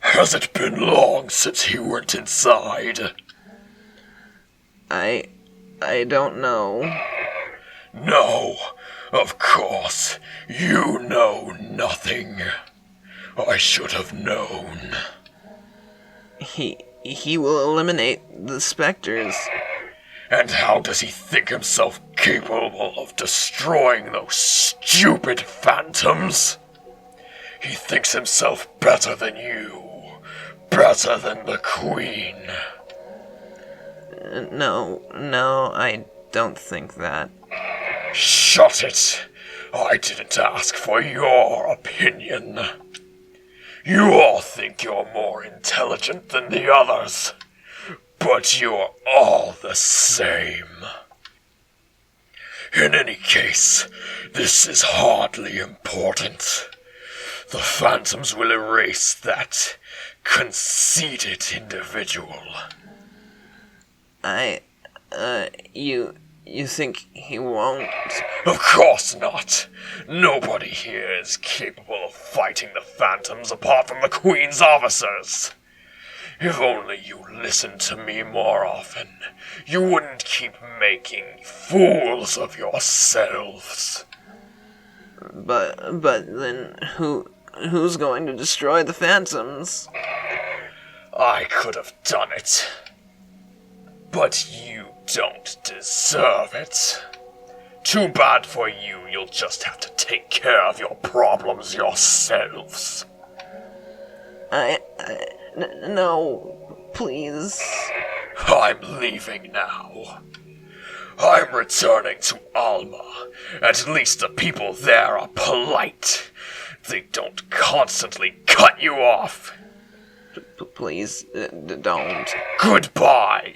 Has it been long since he went inside? I don't know. No, of course. You know nothing. I should have known. He will eliminate the specters. And how does he think himself capable of destroying those stupid phantoms? He thinks himself better than you. Better than the Queen. No, I don't think that. Shut it! I didn't ask for your opinion. You all think you're more intelligent than the others, but you're all the same. In any case, this is hardly important. The phantoms will erase that conceited individual. You think he won't? Of course not. Nobody here is capable of fighting the phantoms apart from the Queen's officers. If only you listened to me more often, you wouldn't keep making fools of yourselves. But then who's going to destroy the phantoms? I could have done it. But you don't deserve it. Too bad for you, you'll just have to take care of your problems yourselves. No, please. I'm leaving now. I'm returning to Alma. At least the people there are polite. they don't constantly cut you off. Please, don't. Goodbye.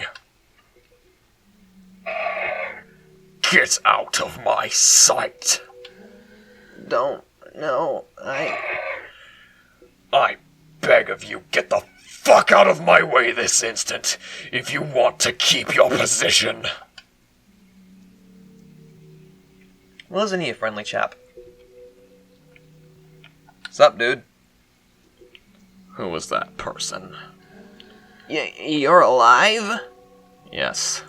Get out of my sight. Don't. No, I beg of you, get the fuck out of my way this instant if you want to keep your position. Well, isn't he a friendly chap? Sup, dude? Who was that person? You're alive? Yes.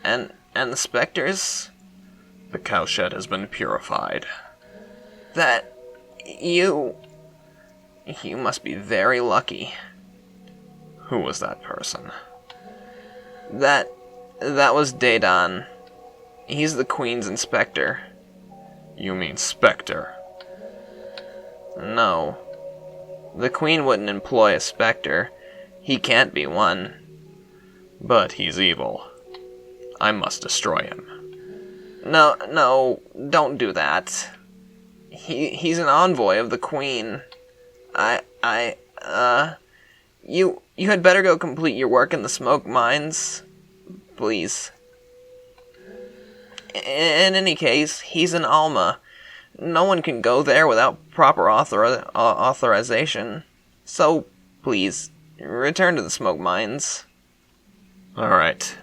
And the specters? The cowshed has been purified. That... You must be very lucky. Who was that person? That was Daedon. He's the Queen's inspector. You mean Spectre? No. The Queen wouldn't employ a specter. He can't be one. But he's evil. I must destroy him. No, don't do that. He's an envoy of the Queen. You had better go complete your work in the smoke mines. Please. In any case, he's an Alma. No one can go there without proper authorization. So, please, return to the smoke mines. Alright.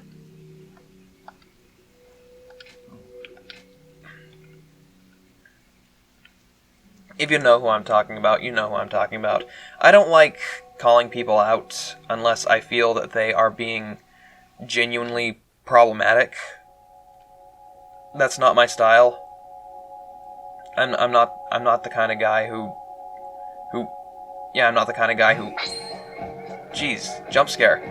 If you know who I'm talking about, you know who I'm talking about. I don't like calling people out unless I feel that they are being genuinely problematic. That's not my style. I'm not the kind of guy who I'm not the kind of guy who jeez, jump scare.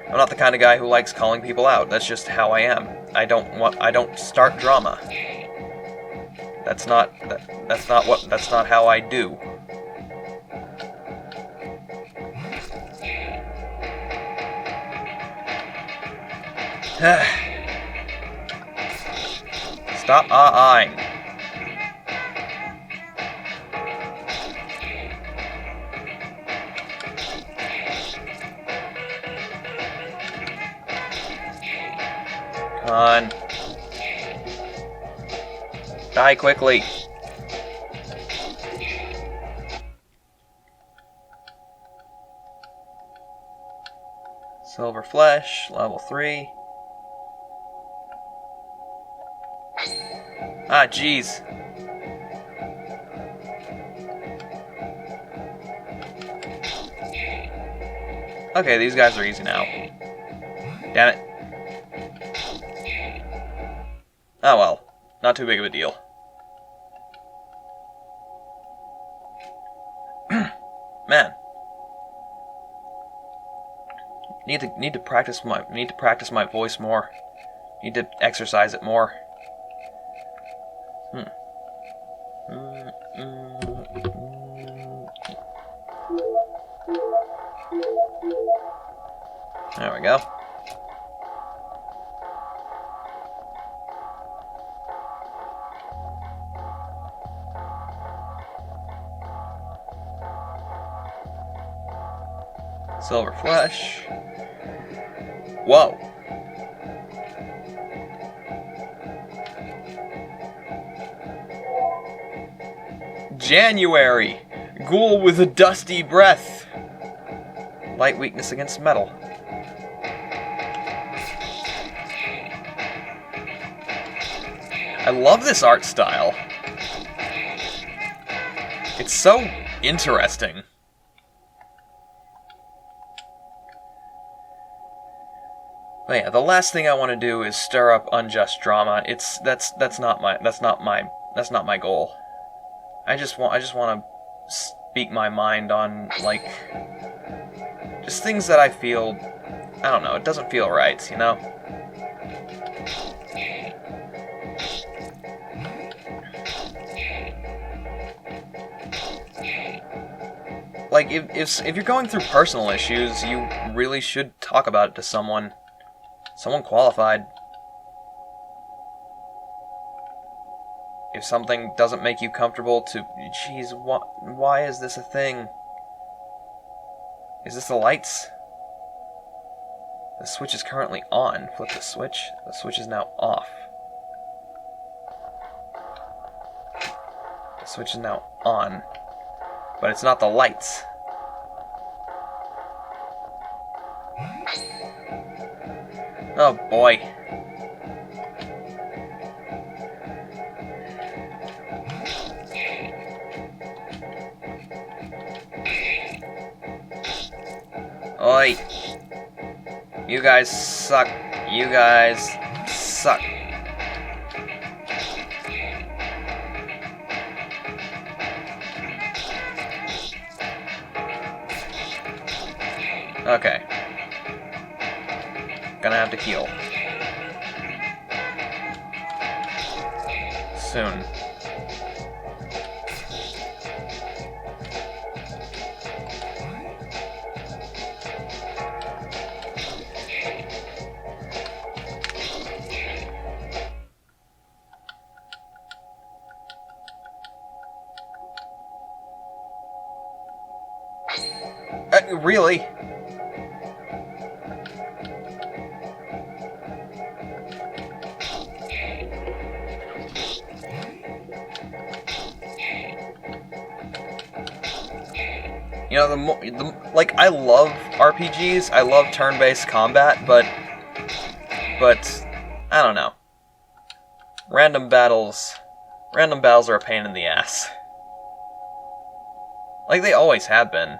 I'm not the kind of guy who likes calling people out. That's just how I am. I don't start drama. That's not how I do. Stop ah-ahing. Come on. Die quickly. Silver flesh, level 3. Ah, jeez. Okay, these guys are easy now. Damn it. Oh well, not too big of a deal. Man. Need to practice my voice more. Need to exercise it more. There we go. Silver flesh. Whoa. January. Ghoul with a dusty breath. Light weakness against metal. I love this art style. It's so interesting. But yeah, the last thing I want to do is stir up unjust drama. That's not my goal. I just want to speak my mind on, like, just things that I feel, I don't know, it doesn't feel right, you know? Like, if you're going through personal issues, you really should talk about it to someone qualified. if something doesn't make you comfortable to... Jeez, why is this a thing? Is this the lights? The switch is currently on. Flip the switch. The switch is now off. The switch is now on. But it's not the lights. Oh boy. Oi. You guys suck. You guys suck. Okay. Gonna have to heal. Soon. Really? You know, like, I love RPGs, I love turn-based combat, but, I don't know. Random battles are a pain in the ass. Like they always have been.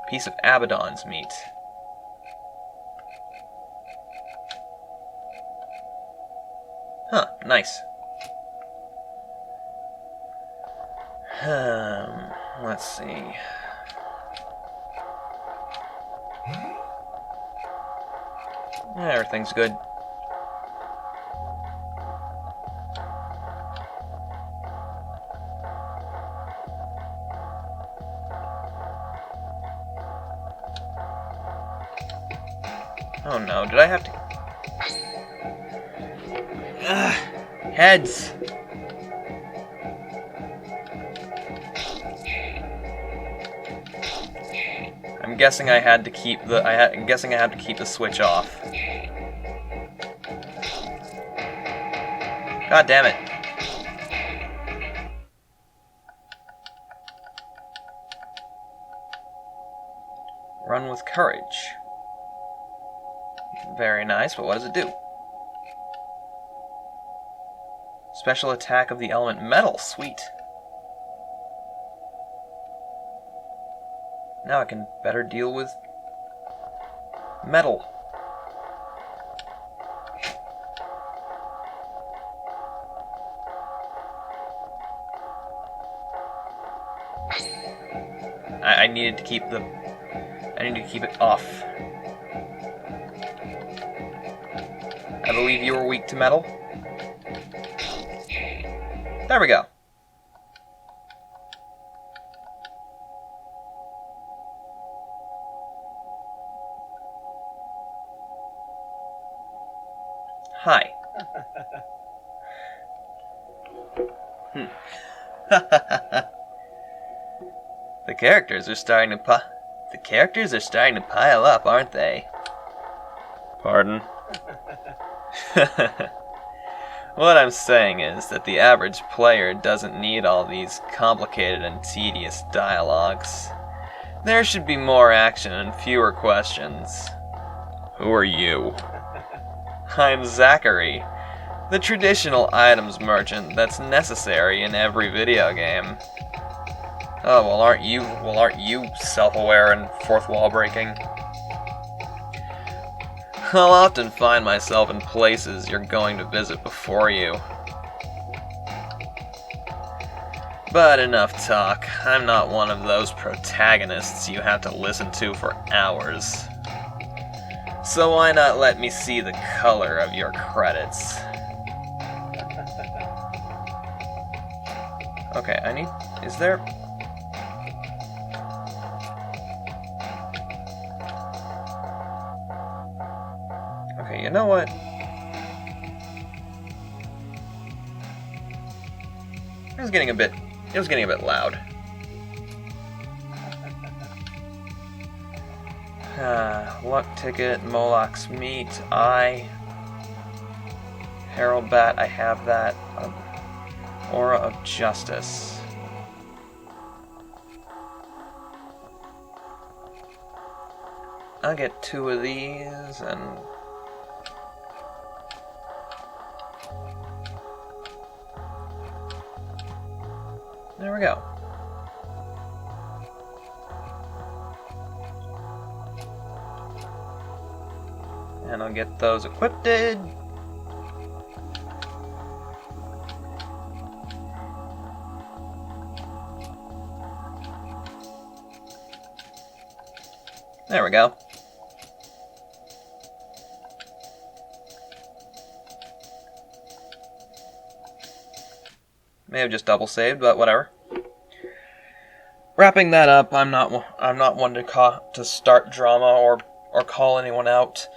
Piece of Abaddon's meat. Huh, nice. Let's see. Yeah, everything's good. Oh no, did I have to... Heads! I'm guessing I had to keep the... I'm guessing I had to keep the switch off. God damn it. Run with courage. Very nice, but what does it do? Special attack of the element metal. Sweet. Now I can better deal with metal. I needed to keep the... I need to keep it off. I believe you were weak to metal. There we go. Hi. The characters are starting to pile up, aren't they? Pardon? What I'm saying is that the average player doesn't need all these complicated and tedious dialogues. There should be more action and fewer questions. Who are you? I'm Zachary, the traditional items merchant that's necessary in every video game. Oh, well aren't you self-aware and fourth wall breaking? I'll often find myself in places you're going to visit before you. But enough talk. I'm not one of those protagonists you have to listen to for hours. So why not let me see the color of your credits? Okay, is there... Okay, you know what? was getting a bit loud. Luck ticket, Moloch's meat, Herald bat, I have that. Aura of justice. I'll get 2 of these and there we go. And I'll get those equipped. There we go. May have just double saved, but whatever. Wrapping that up, I'm not one to start drama or call anyone out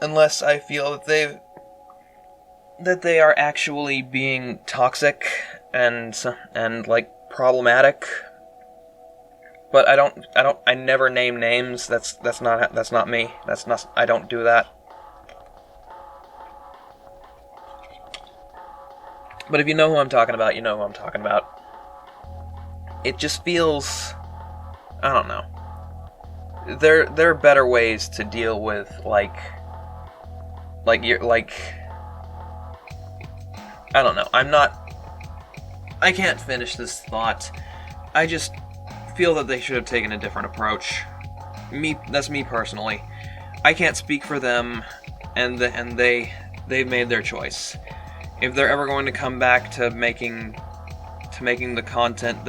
unless I feel that they are actually being toxic and like problematic. But I never name names. That's not me. I don't do that. But if you know who I'm talking about, you know who I'm talking about. It just feels, I don't know. There are better ways to deal with I don't know. I can't finish this thought. I just feel that they should have taken a different approach. That's me personally. I can't speak for them, and they've made their choice. If they're ever going to come back to making the content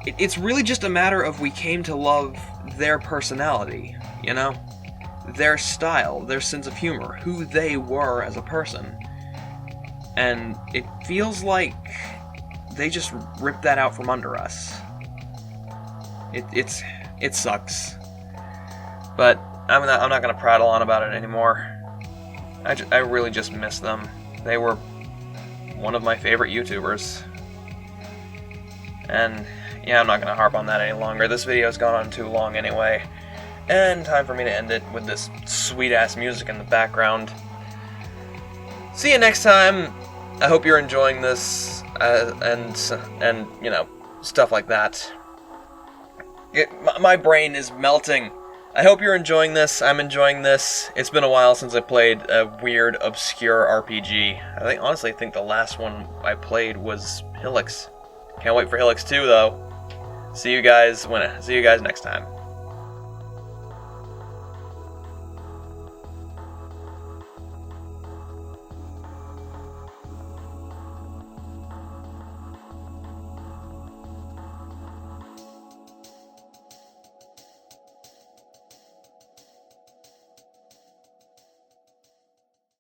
it's really just a matter of we came to love their personality, you know? Their style, their sense of humor, who they were as a person. And it feels like they just ripped that out from under us. It sucks. But I'm not gonna prattle on about it anymore. I really just miss them. They were one of my favorite YouTubers. And yeah, I'm not gonna harp on that any longer. This video's gone on too long anyway. And time for me to end it with this sweet-ass music in the background. See you next time. I hope you're enjoying this, and you know, stuff like that. My brain is melting. I hope you're enjoying this. I'm enjoying this. It's been a while since I played a weird, obscure RPG. Honestly, I think the last one I played was Helix. Can't wait for Helix 2, though. See you guys next time.